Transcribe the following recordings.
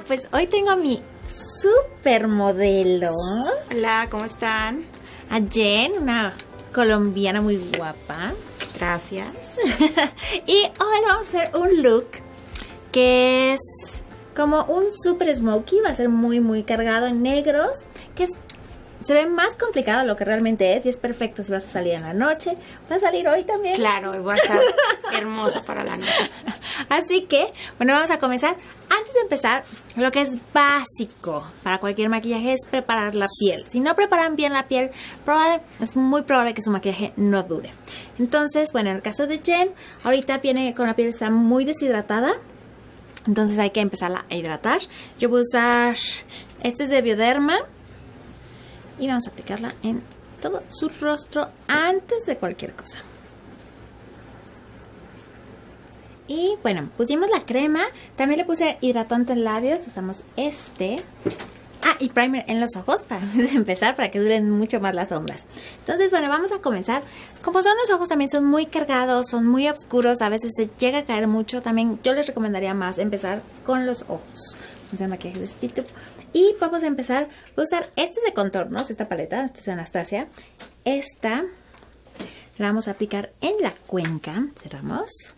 pues hoy tengo a mi supermodelo, Hola, ¿cómo están? a Jen, una colombiana muy guapa. Gracias. Y hoy vamos a hacer un look que es como un super smokey, va a ser muy cargado en negros, se ve más complicado de lo que realmente es y es perfecto si vas a salir en la noche. ¿Va a salir hoy también? Claro, hoy voy a estar hermosa para la noche. Así que, bueno, vamos a comenzar. Antes de empezar, lo que es básico para cualquier maquillaje es preparar la piel. Si no preparan bien la piel, es muy probable que su maquillaje no dure. Entonces, bueno, en el caso de Jen, ahorita viene con la piel está muy deshidratada. Entonces hay que empezarla a hidratar. Yo voy a usar, este es de Bioderma. Y vamos a aplicarla en todo su rostro antes de cualquier cosa. Y bueno, pusimos la crema. También le puse hidratante en labios. Usamos este. Ah, y primer en los ojos para empezar, para que duren mucho más las sombras. Entonces, bueno, vamos a comenzar. Como son los ojos también son muy cargados, son muy oscuros, a veces se llega a caer mucho. También yo les recomendaría más empezar con los ojos. Vamos a hacer maquillaje de este tipo. Y vamos a empezar, voy a usar, este es de contornos, esta paleta, esta es de Anastasia. Esta la vamos a aplicar en la cuenca, cerramos.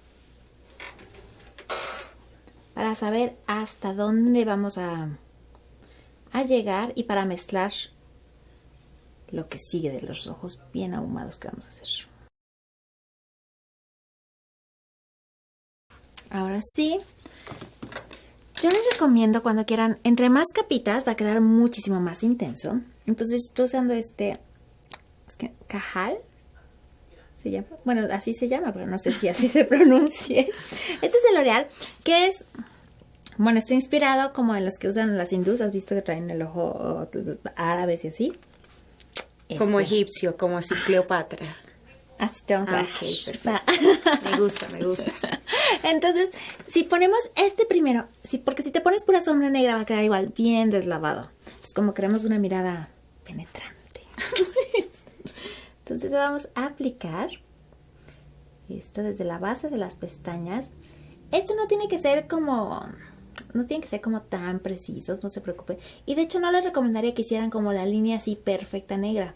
Para saber hasta dónde vamos a llegar y para mezclar lo que sigue de los ojos bien ahumados que vamos a hacer. Ahora sí. Yo les recomiendo cuando quieran, entre más capitas va a quedar muchísimo más intenso. Entonces estoy usando es que Cajal se llama, bueno, así se llama, pero no sé si así se pronuncie. Este es de L'Oreal, que es, bueno, está inspirado como en los que usan las hindús. ¿Has visto que traen el ojo árabes y así? Como egipcio, como así Cleopatra. Así te vamos a dejar. Ok, perfecto. Me gusta. Entonces, si ponemos este primero, porque si te pones pura sombra negra va a quedar igual bien deslavado. Entonces, como queremos una mirada penetrante. Entonces vamos a aplicar esto desde la base de las pestañas. Esto no tiene que ser como tan precisos, no se preocupe. Y de hecho no les recomendaría que hicieran como la línea así perfecta negra.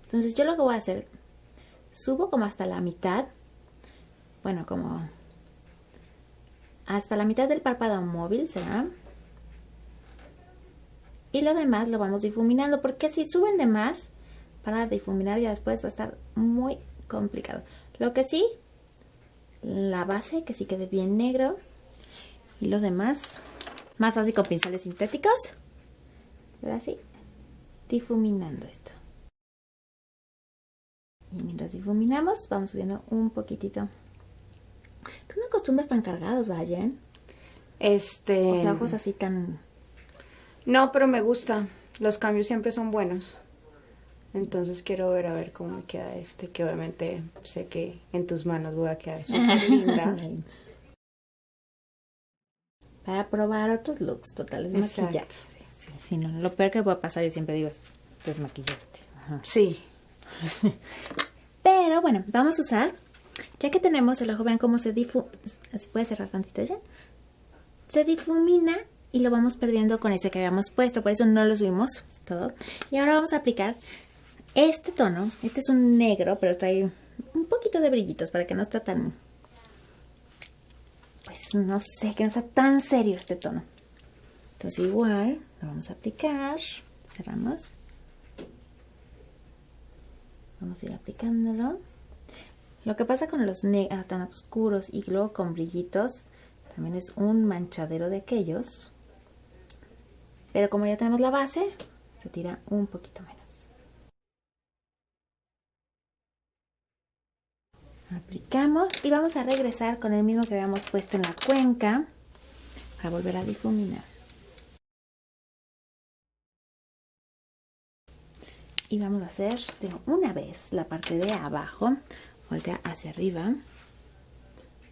Entonces yo lo que voy a hacer, subo como hasta la mitad. Bueno, como hasta la mitad del párpado móvil, ¿será? Y lo demás lo vamos difuminando, porque si suben de más, para difuminar ya después va a estar muy complicado. Lo que sí, la base que sí quede bien negro. Y lo demás, más fácil con pinceles sintéticos. Ahora sí, difuminando esto. Y mientras difuminamos, vamos subiendo un poquitito. Tú no acostumbras tan cargados, Vayan. O sea, ojos así tan... No, pero me gusta. Los cambios siempre son buenos. Entonces quiero ver a ver cómo me queda que obviamente sé que en tus manos voy a quedar súper linda. Para probar otros looks totales, maquillarte. Sí, no, lo peor que puede pasar, yo siempre digo, es desmaquillarte. Ajá. Sí. Pero bueno, vamos a usar, ya que tenemos el ojo, vean cómo se así puede cerrar tantito ya. Se difumina y lo vamos perdiendo con ese que habíamos puesto, por eso no lo subimos todo. Y ahora vamos a aplicar este tono. Este es un negro, pero trae un poquito de brillitos para que no esté tan... Pues no sé, que no sea tan serio este tono. Entonces igual lo vamos a aplicar. Cerramos. Vamos a ir aplicándolo. Lo que pasa con los negros tan oscuros y luego con brillitos, también es un manchadero de aquellos. Pero como ya tenemos la base, se tira un poquito menos. Aplicamos y vamos a regresar con el mismo que habíamos puesto en la cuenca para volver a difuminar. Y vamos a hacer de una vez la parte de abajo, voltea hacia arriba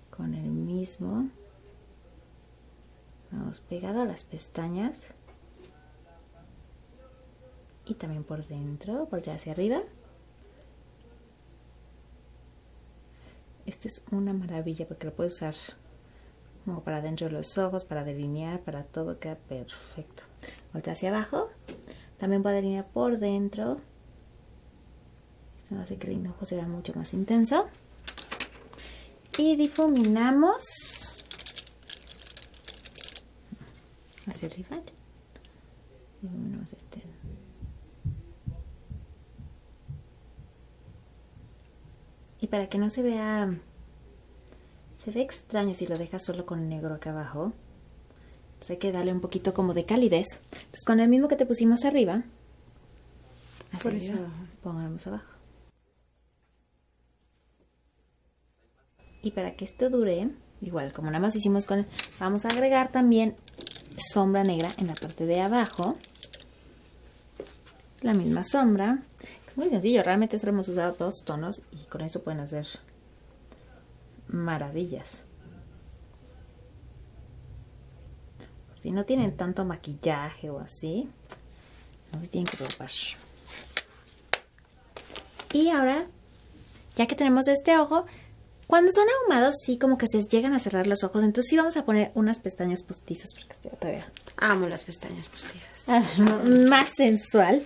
con el mismo. Vamos pegado a las pestañas y también por dentro, voltea hacia arriba. Este es una maravilla porque lo puedes usar Como para dentro de los ojos, para delinear, para todo, queda perfecto. Voltea hacia abajo. También voy a delinear por dentro. Esto hace que el ojo se vea mucho más intenso. Y difuminamos hacia arriba. Difuminamos este. Y para que no se vea... Se ve extraño si lo dejas solo con negro acá abajo. Entonces hay que darle un poquito como de calidez. Entonces con el mismo que te pusimos arriba, hacia arriba, pongamos abajo. Y para que esto dure, igual como nada más hicimos con... Vamos a agregar también sombra negra en la parte de abajo. La misma sombra. Es muy sencillo, realmente solo hemos usado 2 tonos y con eso pueden hacer maravillas. Si no tienen tanto maquillaje o así, no se tienen que preocupar. Y ahora, ya que tenemos este ojo, cuando son ahumados, sí como que se llegan a cerrar los ojos. Entonces sí vamos a poner unas pestañas postizas para que esté todavía. Amo las pestañas postizas. Más sensual.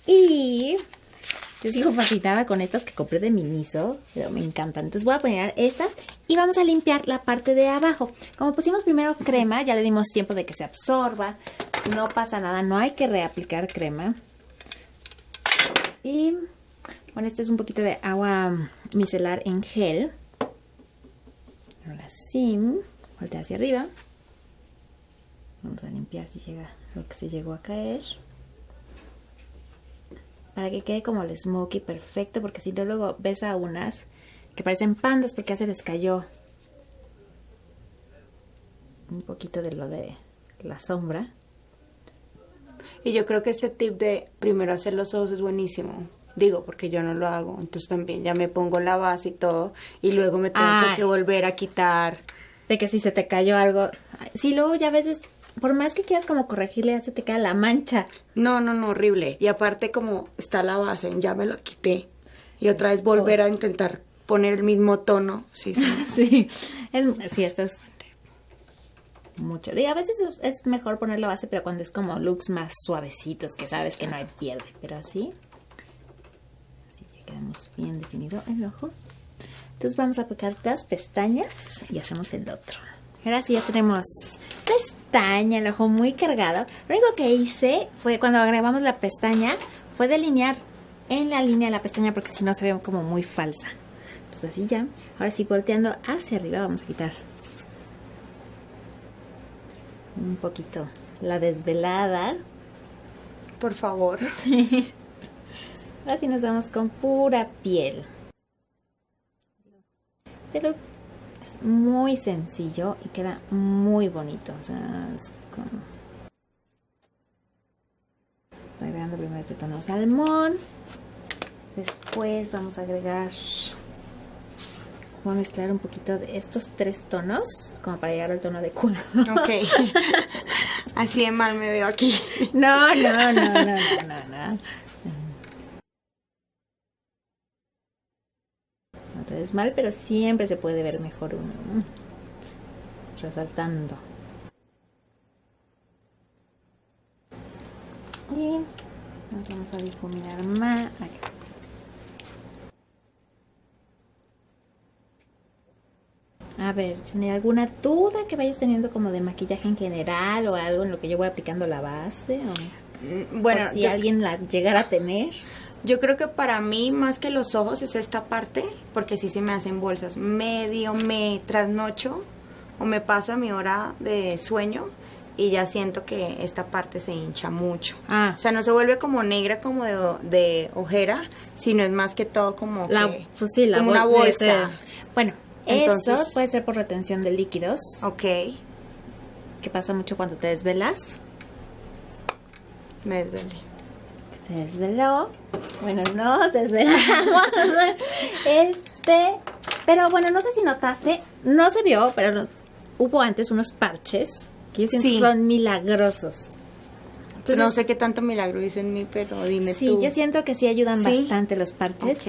Y yo sigo fascinada con estas que compré de Miniso, pero me encantan. Entonces voy a poner estas y vamos a limpiar la parte de abajo. Como pusimos primero crema, ya le dimos tiempo de que se absorba. No pasa nada, no hay que reaplicar crema. Y bueno, este es un poquito de agua micelar en gel. Ahora sí, voltea hacia arriba. Vamos a limpiar si llega lo que se llegó a caer. Para que quede como el smokey perfecto, porque si no luego ves a unas que parecen pandas porque ya se les cayó un poquito de lo de la sombra. Y yo creo que este tip de primero hacer los ojos es buenísimo. Digo, porque yo no lo hago. Entonces también ya me pongo la base y todo. Y luego me tengo que volver a quitar. De que si se te cayó algo. Sí, luego ya a veces, por más que quieras como corregirle, ya se te queda la mancha. No, horrible. Y aparte como está la base, ya me lo quité. Y otra vez volver a intentar poner el mismo tono. Sí. Sí, esto es mucho. Y a veces es mejor poner la base, pero cuando es como looks más suavecitos, que sabes que no hay pierde. Pero así ya quedamos bien definido el ojo. Entonces vamos a aplicar las pestañas y hacemos el otro. Ahora sí ya tenemos pestaña, el ojo muy cargado. Lo único que hice fue cuando agregamos la pestaña, fue delinear en la línea de la pestaña porque si no se ve como muy falsa. Entonces así ya. Ahora sí, volteando hacia arriba vamos a quitar un poquito la desvelada. Por favor. Sí. Ahora sí nos vamos con pura piel. Este look es muy sencillo y queda muy bonito. O sea, es como... Estoy agregando primero este tono salmón. Después vamos a agregar... Voy a mezclar un poquito de estos 3 tonos, como para llegar al tono adecuado. Ok. Así de mal me veo aquí. No. No te ves mal, pero siempre se puede ver mejor uno, resaltando. Y nos vamos a difuminar más acá. A ver, ¿hay alguna duda que vayas teniendo como de maquillaje en general o algo en lo que yo voy aplicando la base? O bueno, si alguien la llegara a tener. Yo creo que para mí más que los ojos es esta parte, porque sí se me hacen bolsas. Medio me trasnocho o me paso a mi hora de sueño y ya siento que esta parte se hincha mucho. O sea, no se vuelve como negra como de ojera, sino es más que todo como como una bolsa. Bueno, entonces, eso puede ser por retención de líquidos. Ok. Que pasa mucho cuando te desvelas. Me desvelé. Se desveló. Bueno, no se desvelamos. Pero bueno, no sé si notaste. No se vio, pero hubo antes unos parches que yo siento que son milagrosos. Entonces, no sé qué tanto milagro hizo en mí, pero dime tú. Sí, yo siento que sí ayudan bastante los parches. Ok.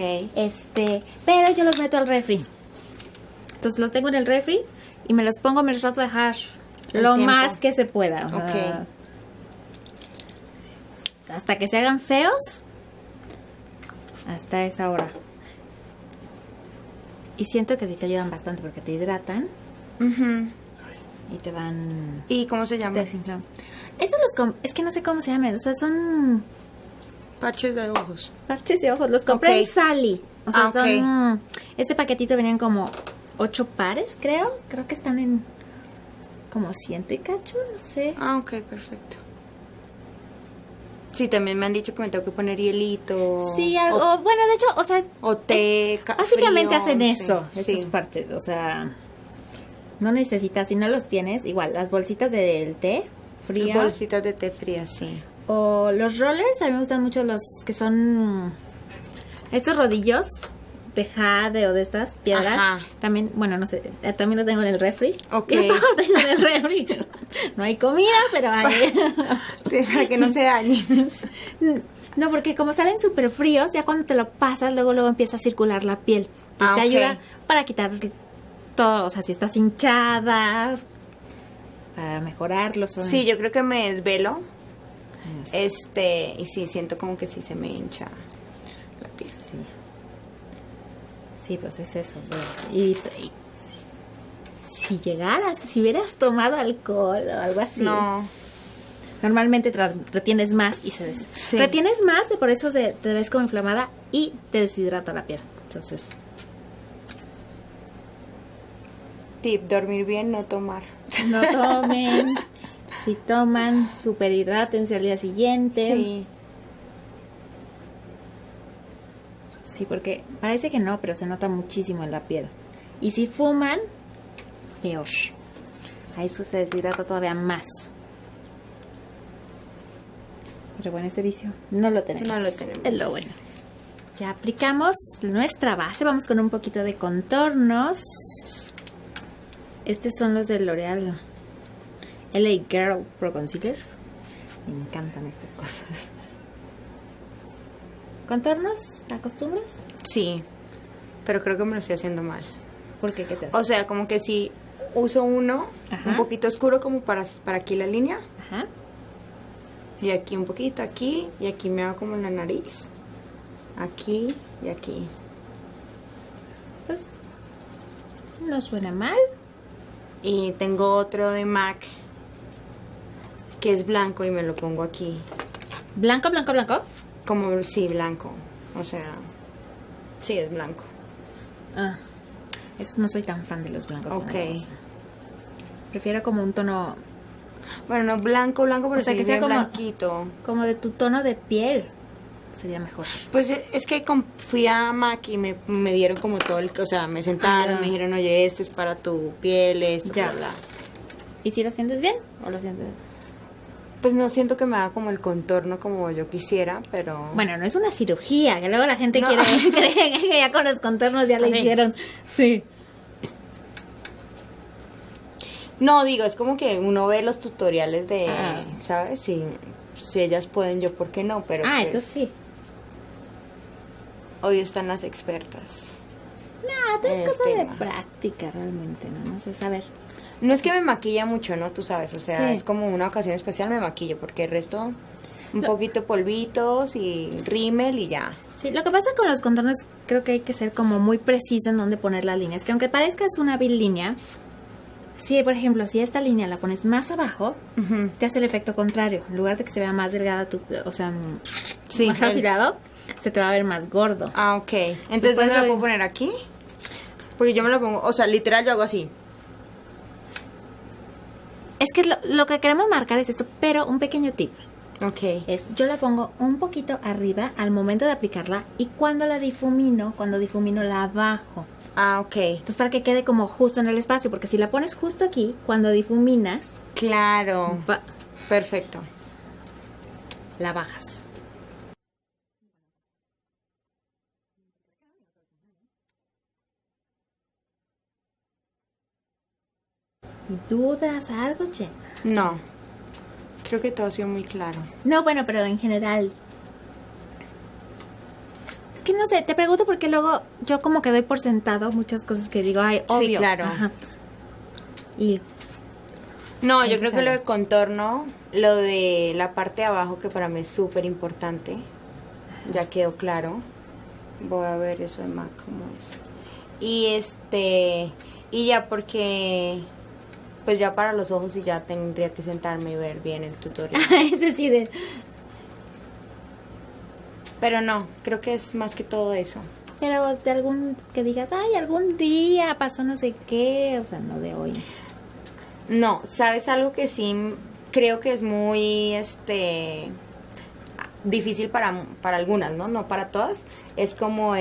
Pero yo los meto al refri. Entonces los tengo en el refri y me los pongo, me los trato de dejar El lo tiempo. más que se pueda. O sea, hasta que se hagan feos, hasta esa hora. Y siento que sí te ayudan bastante porque te hidratan Ujú. y te van ¿Y cómo se llama? desinflamando. Eso es que no sé cómo se llaman, o sea, son Parches de ojos. parches de ojos. Los compré en Ok. Sally. O sea, Ok. son... Este paquetito venían como 8 pares, creo. Creo que están en como 100 y cacho, no sé. Ah, ok, perfecto. Sí, también me han dicho que me tengo que poner hielito. Sí, algo... bueno, de hecho, o sea... O té, básicamente frío, hacen sí, eso, estos sí. parches. O sea, no necesitas, si no los tienes, igual, las bolsitas del té fría. Bolsitas de té fría, sí. O los rollers, a mí me gustan mucho los que son estos rodillos de jade o de estas piedras. Ajá. También, bueno, no sé, también lo tengo en el refri. Ok. Yo todo tengo en el refri. No hay comida, pero hay. Para que no se dañen. No, porque como salen súper fríos, ya cuando te lo pasas, luego empieza a circular la piel. Entonces te ok. ayuda para quitar todo, o sea, si estás hinchada, para mejorarlo. Sí, yo creo que me desvelo. Y sí, siento como que sí se me hincha la piel. Sí. Sí, pues es eso. O sea, y si llegaras, si hubieras tomado alcohol o algo así. No. Normalmente retienes más y Sí. retienes más y por eso te ves como inflamada y te deshidrata la piel. Entonces, Tip, dormir bien, no tomar. no tomen. Si toman, super hidrátense al día siguiente. Sí. Sí, porque parece que no, pero se nota muchísimo en la piel. Y si fuman, peor. Ahí eso se deshidrata todavía más. Pero bueno, ese vicio no lo tenemos. No lo tenemos. Es lo bueno. Ya aplicamos nuestra base. Vamos con un poquito de contornos. Estos son los de L'Oreal LA Girl Pro Concealer. Me encantan estas cosas. ¿Contornos? ¿Te acostumbras? Sí, pero creo que me lo estoy haciendo mal. ¿Por qué? ¿Qué te hace? O sea, como que si uso uno Ajá. un poquito oscuro como para aquí la línea. Ajá. Y aquí un poquito, aquí. Y aquí me hago como en la nariz. Aquí y aquí. Pues no suena mal. Y tengo otro de MAC que es blanco y me lo pongo aquí. ¿Blanco, blanco, blanco? Como, sí, blanco. O sea, sí, es blanco. Ah, esos no soy tan fan de los blancos. Ok. blancos. Prefiero como un tono Bueno, no blanco, blanco, pero O sea, sí que sea bien como- blanquito. como de tu tono de piel. Sería mejor. Pues es que fui a MAC y me dieron como todo el... O sea, me sentaron, Ah. me dijeron, oye, este es para tu piel, esto, Ya. bla, bla. ¿Y si lo sientes bien o lo sientes? Pues no siento que me haga como el contorno como yo quisiera, pero... Bueno, no es una cirugía, que luego la gente No. cree que ya con los contornos ya le Sí. hicieron. Sí. No, digo, es como que uno ve los tutoriales de... Ah. ¿Sabes? Si ellas pueden, yo, ¿por qué no? Pero Eso pues, sí. hoy están las expertas. No, es el cosa tema. de práctica realmente, ¿no? No sé saber. No es que me maquilla mucho, ¿no? Tú sabes, o sea, Sí. es como una ocasión especial me maquillo, porque el resto, un poquito polvitos y rímel y ya. Sí, lo que pasa con los contornos, creo que hay que ser como muy preciso en dónde poner las líneas. Que aunque parezca es una vil línea, si por ejemplo, si esta línea la pones más abajo, Ujú. te hace el efecto contrario. En lugar de que se vea más delgada, o sea, Sí, más el- afilado, se te va a ver más gordo. Ah, ok. Entonces, por ¿dónde eso la puedo es- poner aquí? Porque yo me lo pongo, o sea, literal yo hago así. Es que lo que queremos marcar es esto, pero un pequeño tip Ok. es, yo la pongo un poquito arriba al momento de aplicarla y cuando difumino la bajo. Ah, ok. Entonces para que quede como justo en el espacio, porque si la pones justo aquí, cuando difuminas, Claro. va- Perfecto. la bajas. ¿Dudas algo, Che? No. Creo que todo ha sido muy claro. No, bueno, pero en general. Es que no sé, te pregunto porque luego yo como que doy por sentado muchas cosas que digo, ay, Sí, obvio. claro. Ajá. Y No, yo creo que lo de contorno, lo de la parte de abajo, que para mí es súper importante, ya quedó claro. Voy a ver eso de MAC cómo es. Y ya porque, pues ya para los ojos y ya tendría que sentarme y ver bien el tutorial. ese sí de... Pero no, creo que es más que todo eso. Pero de algún que digas, ay, algún día pasó no sé qué, o sea, no de hoy. No, ¿sabes algo que sí creo que es muy difícil para algunas, ¿no? No para todas. Es como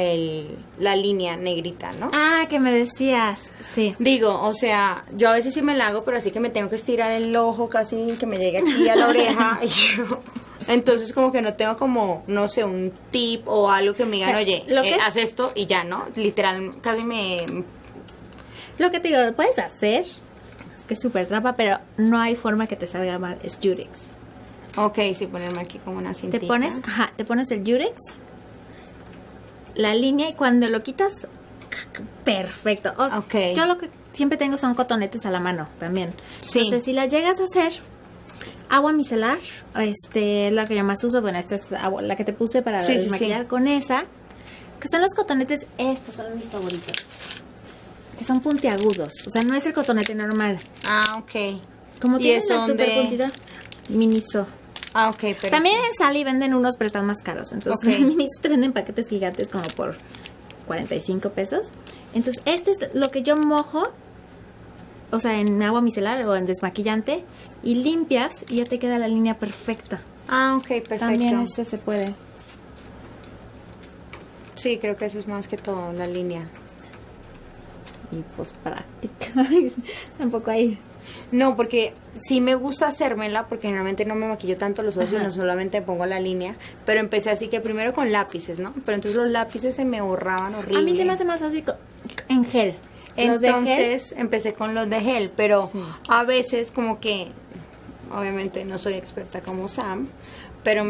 la línea negrita, ¿no? Ah, que me decías, sí. Digo, o sea, yo a veces sí me la hago, pero así que me tengo que estirar el ojo casi que me llegue aquí a la oreja. Entonces como que no tengo como, no sé, un tip o algo que me digan, oye, haz esto y ya, ¿no? Literal, casi Lo que te digo, lo puedes hacer, es que es súper trampa, pero no hay forma que te salga mal, es Jurex. Ok, sí, ponerme aquí como una cintita. Te pones el Jurex, la línea, y cuando lo quitas, perfecto. Okay. Yo lo que siempre tengo son cotonetes a la mano también. Sí. Entonces, si la llegas a hacer, agua micelar, la que yo más uso, bueno, esta es agua, la que te puse para desmaquillar con esa, que son los cotonetes, estos son mis favoritos, que son puntiagudos, o sea, no es el cotonete normal. Ah, ok. Como ¿Y tienen eso la super puntita, Miniso. Ah, ok, perfecto. También en Sally venden unos, pero están más caros. Entonces, Miniso venden paquetes gigantes como por 45 pesos. Entonces, este es lo que yo mojo, o sea, en agua micelar o en desmaquillante, y limpias y ya te queda la línea perfecta. Ah, ok, perfecto. También ese se puede. Sí, creo que eso es más que todo, la línea. Y pues práctica. Tampoco hay. No, porque sí me gusta hacérmela, porque generalmente no me maquillo tanto los ojos, Ajá. sino solamente pongo la línea. Pero empecé así que primero con lápices, ¿no? Pero entonces los lápices se me borraban horrible. A mí se me hace más fácil en gel. Entonces empecé con los de gel, pero Sí. a veces como que, obviamente no soy experta como Sam, pero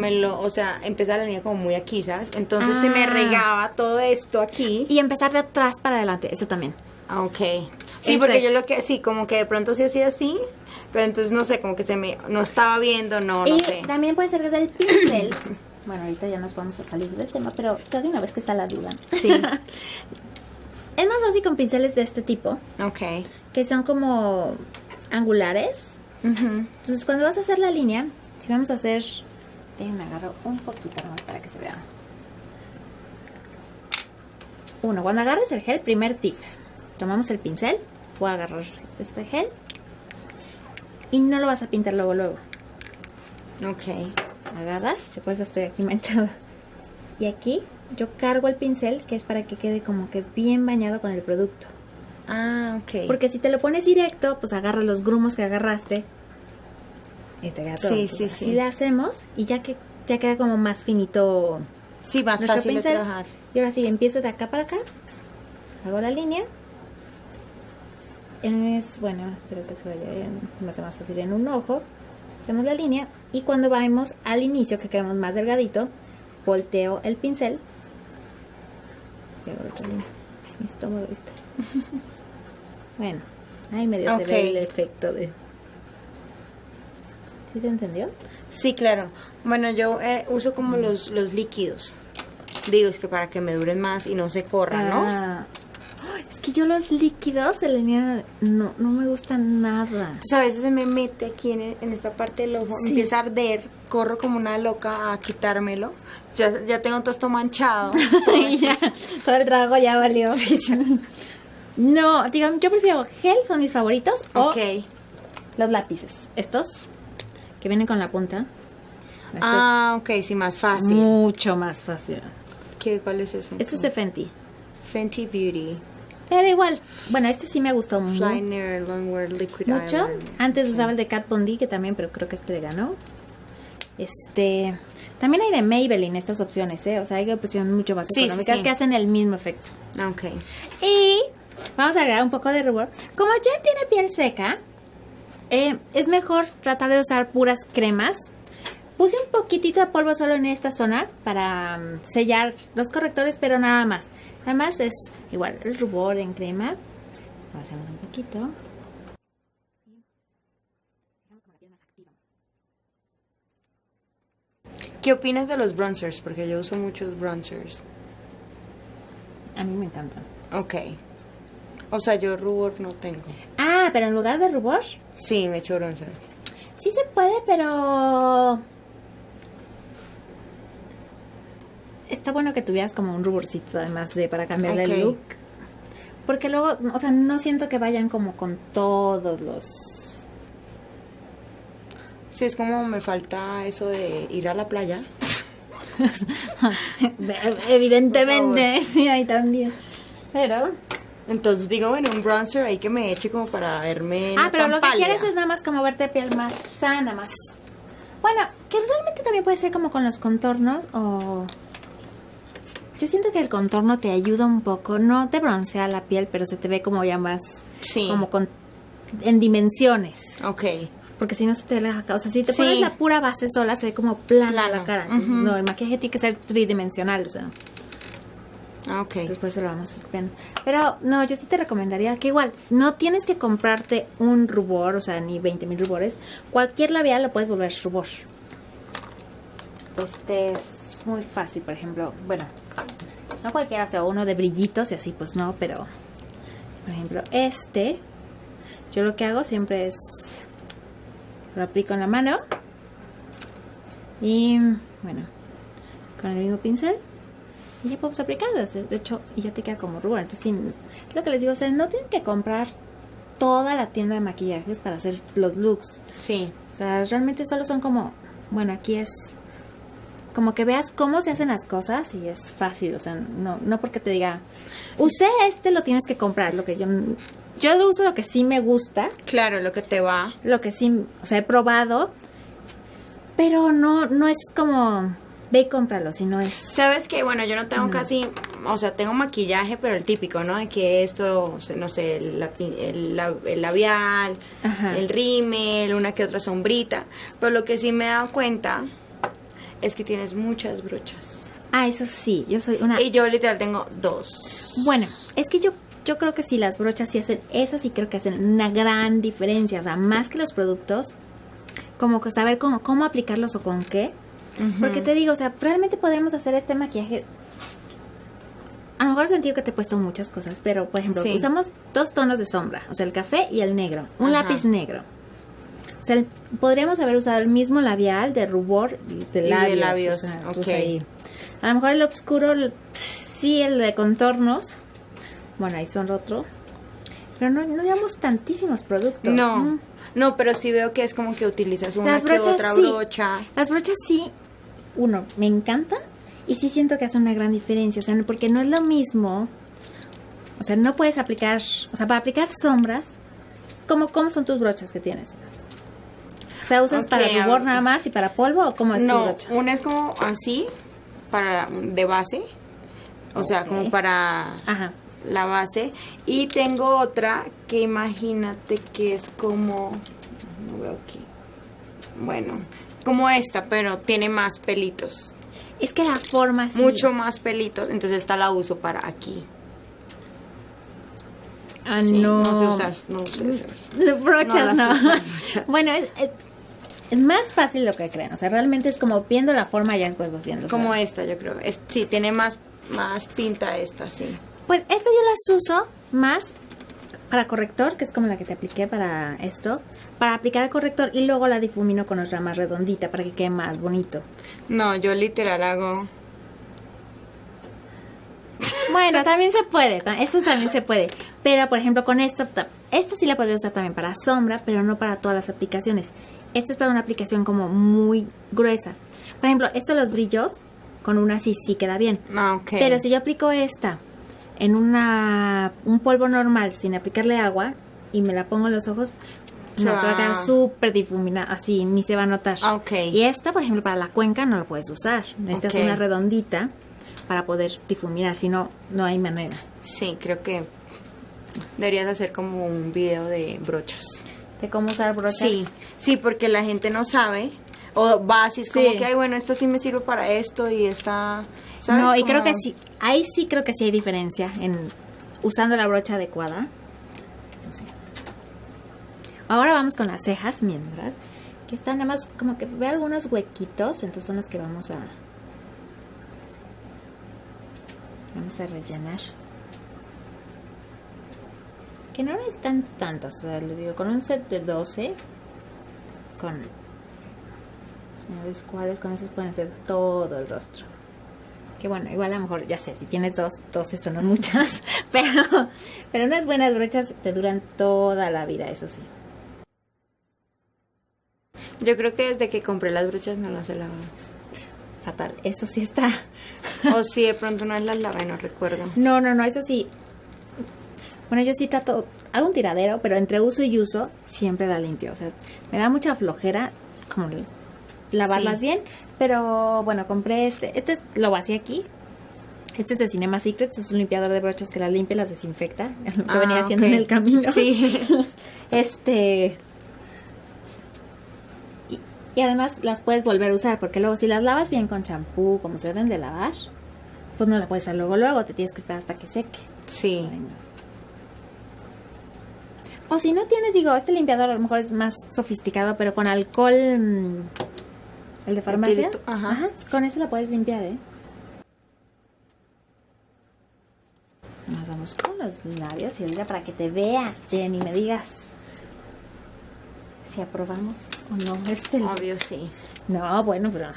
empezaba la línea como muy aquí, ¿sabes? Entonces se me regaba todo esto aquí. Y empezar de atrás para adelante, eso también. Ah, ok. Sí, Eso porque es. yo sí, como que de pronto sí hacía así, pero entonces no sé, como que no estaba viendo, no sé. También puede ser del pincel. Bueno, ahorita ya nos vamos a salir del tema, pero todavía una vez que está la duda. Sí. Es más fácil con pinceles de este tipo, Ok. que son como angulares. Ujú. Entonces, cuando vas a hacer la línea, si vamos a hacer... Déjenme agarro un poquito nomás para que se vea. Cuando agarres el gel, primer tip. Tomamos el pincel, voy a agarrar este gel y no lo vas a pintar luego. Ok. Agarras, yo por eso estoy aquí manchada. Y aquí yo cargo el pincel, que es para que quede como que bien bañado con el producto. Ah, ok. Porque si te lo pones directo, pues agarras los grumos que agarraste y te queda todo. Sí, Entonces, sí, así sí. le hacemos y ya queda como más finito Sí, más nuestro fácil de pincel. trabajar. Y ahora sí, empiezo de acá para acá, hago la línea. Espero que se me hace más fácil en un ojo. Hacemos la línea y cuando vamos al inicio, que queremos más delgadito, volteo el pincel y hago la otra línea. Ay, mi estómago está. Bueno, ahí medio se ve el efecto de... ¿Sí se entendió? Sí, claro. Bueno, yo uso como los líquidos. Digo, es que para que me duren más y no se corran, ¿no? Ah. Es que yo los líquidos de la línea no me gustan nada. Entonces a veces se me mete aquí en esta parte del ojo, Sí. empieza a arder, corro como una loca a quitármelo. Ya tengo todo esto manchado. Ya, todo el trabajo ya valió. Sí, ya. No, digo, yo prefiero gel, son mis favoritos, Ok. o los lápices. Estos, que vienen con la punta. Estos Ah, ok, sí, más es fácil. mucho más fácil. ¿Cuál es ese? Este es de Fenty. Fenty Beauty. Pero igual, bueno, este sí me gustó Liner, Longwear, Liquid mucho. Eyeliner. Antes usaba el de Kat Von D, que también, pero creo que este le ganó. También hay de Maybelline estas opciones, ¿eh? O sea, hay opciones mucho más Sí, económicas sí. que hacen el mismo efecto. Ok. Y vamos a agregar un poco de rubor. Como Jen tiene piel seca, es mejor tratar de usar puras cremas. Puse un poquitito de polvo solo en esta zona para sellar los correctores, pero nada más. Nada más es igual el rubor en crema. Lo hacemos un poquito. ¿Qué opinas de los bronzers? Porque yo uso muchos bronzers. A mí me encantan. Ok. O sea, yo rubor no tengo. Ah, pero en lugar de rubor, Sí, me echo bronzer. sí se puede, pero... Está bueno que tuvieras como un ruborcito, además de para cambiarle Ok. el look. Porque luego, o sea, no siento que vayan como con todos los... Sí, es como me falta eso de ir a la playa. Evidentemente, sí, ahí también. Pero... Entonces digo, bueno, un bronzer ahí que me eche como para verme Ah, no pero tan lo que pálida. quieres es nada más como verte piel más sana, más... Bueno, que realmente también puede ser como con los contornos o... Yo siento que el contorno te ayuda un poco, no te broncea la piel, pero se te ve como ya más... Sí. Como con... en dimensiones. Ok. Porque si no se te ve la cara. O sea, si te Sí. pones la pura base sola, se ve como plana Plano. la cara. Entonces, Ujú. no, el maquillaje tiene que ser tridimensional, o sea... Ah, ok. Entonces por eso lo vamos a hacer. Pero no, yo sí te recomendaría que igual, no tienes que comprarte un rubor, o sea, ni 20,000 rubores. Cualquier labial lo puedes volver rubor. Este es muy fácil, por ejemplo, bueno, no cualquiera, o sea, uno de brillitos y así, pues no, pero, por ejemplo, este, yo lo que hago siempre es, lo aplico en la mano y, bueno, con el mismo pincel. Y ya podemos aplicarlo, de hecho, y ya te queda como rubor. Entonces, sí, lo que les digo, o sea, no tienen que comprar toda la tienda de maquillajes para hacer los looks. Sí. O sea, realmente solo son como, bueno, aquí es como que veas cómo se hacen las cosas y es fácil, o sea, no porque te diga, usé este, lo tienes que comprar, lo que yo lo uso, lo que sí me gusta, Claro, lo que te va. lo que sí, o sea, he probado, pero no es como... Ve y cómpralo, si no es... Sabes que, bueno, yo no tengo casi, o sea, tengo maquillaje, pero el típico, ¿no? De que esto, no sé, el labial, Ajá. el rímel, una que otra sombrita. Pero lo que sí me he dado cuenta es que tienes muchas brochas. Ah, eso sí, yo soy una... Y yo literal tengo 2. Bueno, es que yo creo que sí, las brochas sí hacen... Esas sí creo que hacen una gran diferencia. O sea, más que los productos, como que saber cómo aplicarlos o con qué. Porque te digo, o sea, realmente podríamos hacer este maquillaje. A lo mejor he sentido que te he puesto muchas cosas, pero por ejemplo, Sí. usamos 2 tonos de sombra, o sea, el café y el negro, un Ajá. lápiz negro. O sea, podríamos haber usado el mismo labial de rubor y de de labios. labios, O sea, ok. entonces ahí, a lo mejor el oscuro, sí, el de contornos. Bueno, ahí son otro. Pero no llevamos tantísimos productos. No, pero sí veo que es como que utilizas una Las que brochas, otra sí. brocha. Las brochas sí, me encantan y sí siento que hace una gran diferencia, o sea, porque no es lo mismo, o sea, no puedes aplicar, o sea, para aplicar sombras, ¿cómo son tus brochas que tienes? O sea, ¿usas Ok, para rubor a- nada más y para polvo o cómo es tu No, brocha? una es como así, de base, o sea, Ok. como para Ajá. la base. Y tengo otra que imagínate que es como, no veo aquí, bueno, como esta, pero tiene más pelitos, Es que la forma sí. mucho más pelitos, entonces esta la uso para aquí. Ah, Sí, no. no sé usar, no sé usar. Brochas No no. las uso, brochas. Bueno, es más fácil lo que creen, o sea, realmente es como viendo la forma ya después lo haciendo. Como esta, yo creo. Sí, tiene más pinta esta, sí. Pues esta yo las uso más para corrector, que es como la que te apliqué para esto, para aplicar el corrector y luego la difumino con otra más redondita para que quede más bonito. No, yo literal hago... Bueno, también se puede, esto también se puede, pero por ejemplo con esta sí la podría usar también para sombra, pero no para todas las aplicaciones. Esta es para una aplicación como muy gruesa. Por ejemplo, esto de los brillos, con una sí queda bien. Ah, ok. Pero si yo aplico esta en un polvo normal sin aplicarle agua y me la pongo en los ojos, Se no, va- te va a quedar súper difuminada, así ni se va a notar. Ah, ok. Y esta, por ejemplo, para la cuenca no la puedes usar. Necesitas Ok. una redondita para poder difuminar, si no, no hay manera. Sí, creo que deberías hacer como un video de brochas. ¿De cómo usar brochas? Sí, porque la gente no sabe. O va así, es Sí. como que, ay, bueno, esta sí me sirve para esto y esta... ¿sabes? No, y Como- creo que sí, ahí sí creo que sí hay diferencia en usando la brocha adecuada. Eso sí. Ahora vamos con las cejas mientras. Aquí está, nada más como que ve algunos huequitos, entonces son los que vamos a rellenar. Que no necesitan tantos, o sea, les digo, con un set de 12, señores cuáles, con esos pueden hacer todo el rostro. Que bueno, igual a lo mejor, ya sé, si tienes 12 son muchas, pero unas buenas brochas te duran toda la vida, eso sí. Yo creo que desde que compré las brochas no las he lavado. Fatal, eso sí está. O si de pronto no las lavé, no recuerdo. No, eso sí. Bueno, yo sí trato, hago un tiradero, pero entre uso y uso siempre la limpio. O sea, me da mucha flojera como lavarlas bien, pero bueno, compré este lo vacié aquí. Este es de Cinema Secrets, es un limpiador de brochas que las limpia y las desinfecta. Lo que venía haciendo en el camino. Sí. Y además las puedes volver a usar, porque luego si las lavas bien con champú, como se deben de lavar, pues no la puedes usar luego, te tienes que esperar hasta que seque. Sí. Ay, no. O si no tienes, digo, este limpiador a lo mejor es más sofisticado, pero con alcohol, el de farmacia, Ajá. Con eso la puedes limpiar, Nos vamos con los labios y ahorita para que te veas, Jenny, me digas si aprobamos o no Obvio, sí. No, bueno, pero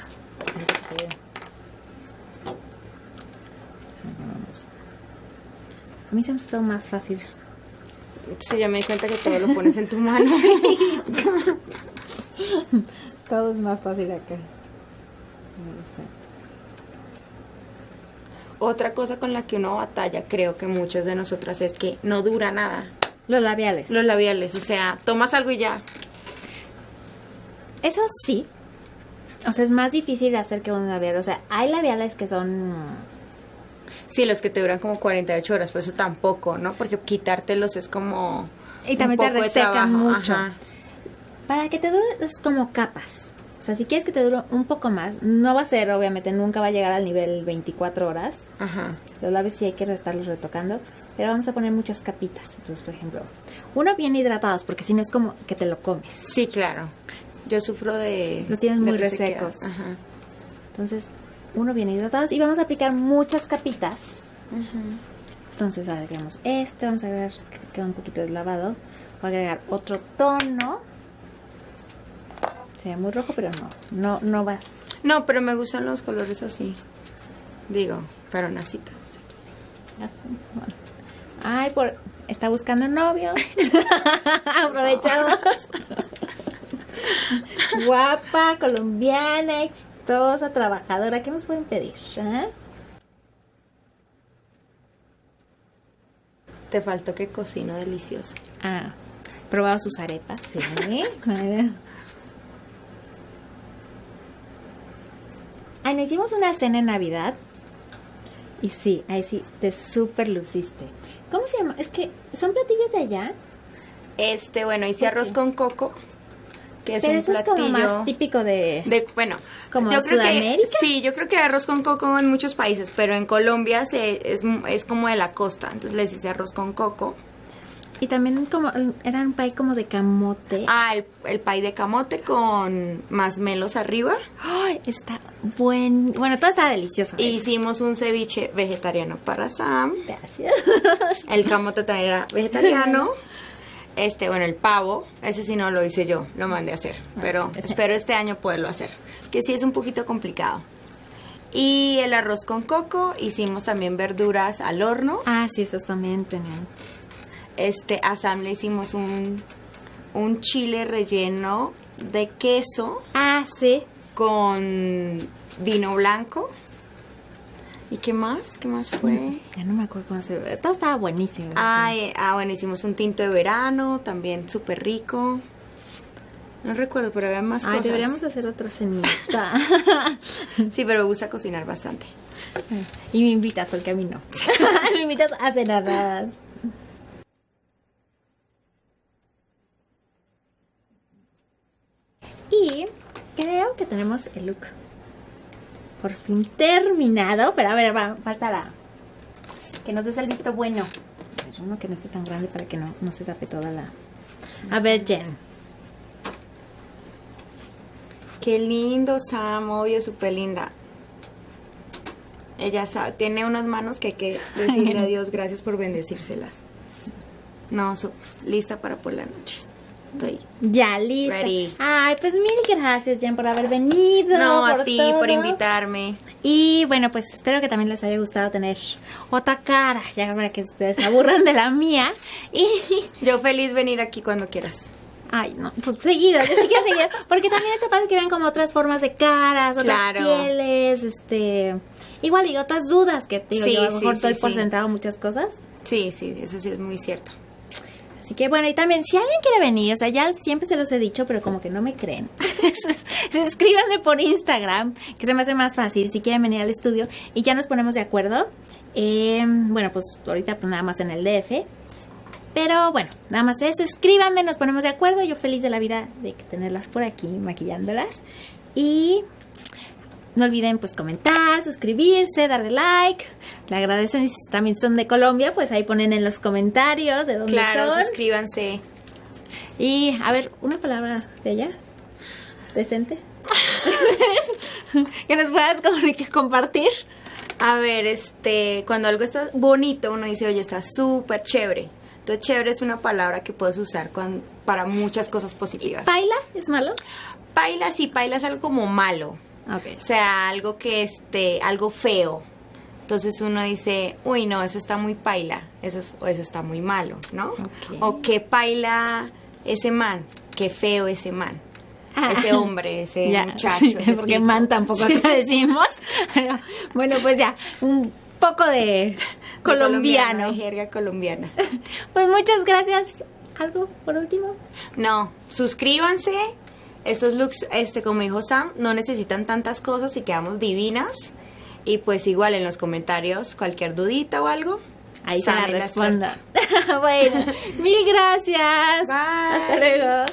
vamos. A mí se me hace todo más fácil. Sí, ya me di cuenta que todo lo pones en tu mano. Todo es más fácil acá. Otra cosa con la que uno batalla, creo que muchas de nosotras, es que no dura nada. Los labiales. Los labiales, o sea, tomas algo y ya. Eso sí. O sea, es más difícil de hacer que un labial. O sea, hay labiales que son... Sí, los que te duran como 48 horas, pues eso tampoco, ¿no? Porque quitártelos es como... Y también te resecan mucho. Ajá. Para que te dure es como capas. O sea, si quieres que te dure un poco más, no va a ser, obviamente, nunca va a llegar al nivel 24 horas. Ajá. Los labios sí hay que estarlos retocando, pero vamos a poner muchas capitas. Entonces, por ejemplo, uno bien hidratados, porque si no es como que te lo comes. Sí, claro. Yo sufro de... Los tienes muy resequedad. resecos. Ajá. Entonces, uno bien hidratados y vamos a aplicar muchas capitas. Uh-huh. Entonces agregamos vamos a agregar, que queda un poquito deslavado. Voy a agregar otro tono. Se ve muy rojo, pero no vas. No, pero me gustan los colores así. Digo, peronacitas. Así, bueno. Ay, está buscando novio. Aprovechamos. Guapa, colombiana, exitosa, trabajadora. ¿Qué nos pueden pedir? Te faltó que cocino delicioso. Ah, probado sus arepas, sí. Ay, nos hicimos una cena en Navidad. Y sí, ahí sí, te súper luciste. ¿Cómo se llama? Es que son platillos de allá. Bueno, hice arroz con coco, que es pero un eso platillo... es como más típico bueno, como yo creo Sudamérica. Sí, yo creo que arroz con coco en muchos países, pero en Colombia es como de la costa, entonces les hice arroz con coco. Y también como era un pay como de camote. Ah, el pay de camote con masmelos arriba. Ay, está bueno, todo está delicioso. Hicimos un ceviche vegetariano para Sam. Gracias. El camote también era vegetariano. Bueno, el pavo, ese sí no lo hice yo, lo mandé a hacer, pero espero este año poderlo hacer, que sí es un poquito complicado. Y el arroz con coco, hicimos también verduras al horno. Ah, sí, esos también tenían. A Sam le hicimos un chile relleno de queso. Ah, sí. Con vino blanco. ¿Y qué más? ¿Qué más fue? Ya no me acuerdo cómo se ve. Todo estaba buenísimo. Bueno, hicimos un tinto de verano, también súper rico. No recuerdo, pero había más cosas. Deberíamos hacer otra cenita. Sí, pero me gusta cocinar bastante. Y me invitas, porque a mí no. Me invitas a cenar nada más. Y creo que tenemos el look por fin terminado. Pero a ver, falta que nos des el visto bueno. A ver, uno que no esté tan grande para que no se tape toda la... A ver, Jen. Qué lindo, Sam, obvio, súper linda. Ella sabe, tiene unas manos que hay que decirle a Dios gracias por bendecírselas. No, lista para por la noche. Estoy ya lista. ready. Ay, pues mil gracias, Jen, por haber venido. No, por a ti todo. por invitarme. Y bueno, pues espero que también les haya gustado tener otra cara, ya para que ustedes se aburran de la mía. Y Yo feliz venir aquí cuando quieras. ay, no, pues seguido, yo sí quiero seguir, porque también está padre que vean como otras formas de caras, otras Claro. pieles, igual y otras dudas que digo, Sí, yo a lo mejor sí, doy sí, por sí. sentado muchas cosas. Sí, eso sí es muy cierto. Así que bueno, y también si alguien quiere venir, o sea, ya siempre se los he dicho, pero como que no me creen. Escríbanme por Instagram, que se me hace más fácil si quieren venir al estudio y ya nos ponemos de acuerdo. Bueno, pues ahorita pues nada más en el DF. Pero bueno, nada más eso, escríbanme, nos ponemos de acuerdo. Yo feliz de la vida de tenerlas por aquí maquillándolas. Y no olviden pues comentar, suscribirse, darle like. Le agradecen y si también son de Colombia, pues ahí ponen en los comentarios de dónde Claro, son. suscríbanse. Y a ver, una palabra de ella, decente, que nos puedas compartir. A ver, cuando algo está bonito, uno dice, oye, está súper chévere. Entonces, chévere es una palabra que puedes usar para muchas cosas positivas. ¿Paila es malo? Paila, sí, paila es algo como malo. Ok. O sea, algo que algo feo. Entonces uno dice, uy, no, eso está muy paila, eso está muy malo, ¿no? Ok. O qué paila ese man, qué feo ese man, Ah. ese hombre, ese Ya, muchacho, sí, ese porque tipo. man tampoco acá decimos. Pero, bueno, pues ya, un poco de colombiano. De jerga colombiana. Pues muchas gracias. ¿Algo por último? No, suscríbanse. Estos looks, como dijo Sam, no necesitan tantas cosas y quedamos divinas. Y pues igual en los comentarios, cualquier dudita o algo, Ahí se Sam la me las respondo. Bueno, mil gracias. Bye. Hasta luego.